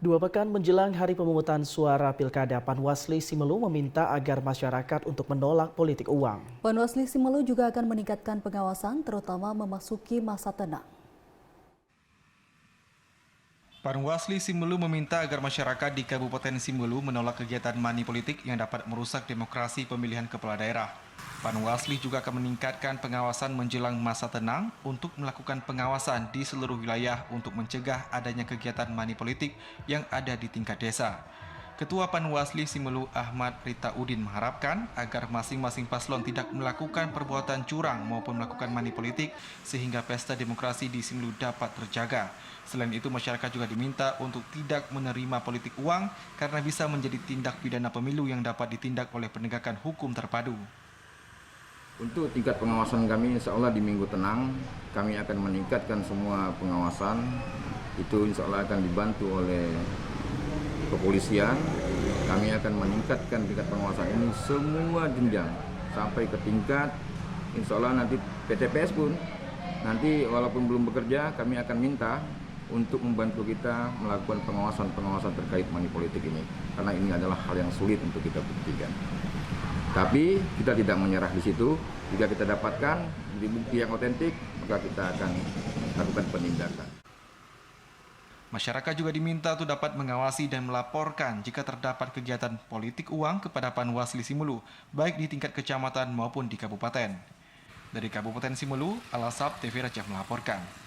Dua pekan menjelang hari pemungutan suara Pilkada, Panwasli Simelu meminta agar masyarakat untuk menolak politik uang. Panwasli Simelu juga akan meningkatkan pengawasan, terutama memasuki masa tenang. Panwasli Simelu meminta agar masyarakat di Kabupaten Simelu menolak kegiatan money politik yang dapat merusak demokrasi pemilihan kepala daerah. Panwasli juga akan meningkatkan pengawasan menjelang masa tenang untuk melakukan pengawasan di seluruh wilayah untuk mencegah adanya kegiatan money politik yang ada di tingkat desa. Ketua Panwasli Simelu Ahmad Rita Udin mengharapkan agar masing-masing paslon tidak melakukan perbuatan curang maupun melakukan money politik sehingga pesta demokrasi di Simelu dapat terjaga. Selain itu, masyarakat juga diminta untuk tidak menerima politik uang karena bisa menjadi tindak pidana pemilu yang dapat ditindak oleh penegakan hukum terpadu. Untuk tingkat pengawasan kami, insya Allah di minggu tenang, kami akan meningkatkan semua pengawasan. Itu insya Allah akan dibantu oleh kepolisian. Kami akan meningkatkan tingkat pengawasan ini semua jenjang sampai ke tingkat insya Allah nanti PTPS pun nanti walaupun belum bekerja kami akan minta untuk membantu kita melakukan pengawasan terkait money politik ini karena ini adalah hal yang sulit untuk kita buktikan. Tapi kita tidak menyerah di situ. Jika kita dapatkan bukti yang otentik, maka kita akan lakukan penindakan. Masyarakat juga diminta untuk dapat mengawasi dan melaporkan jika terdapat kegiatan politik uang kepada Panwasli Simelu, baik di tingkat kecamatan maupun di kabupaten. Dari Kabupaten Simelu, Al-Asab TV Aceh melaporkan.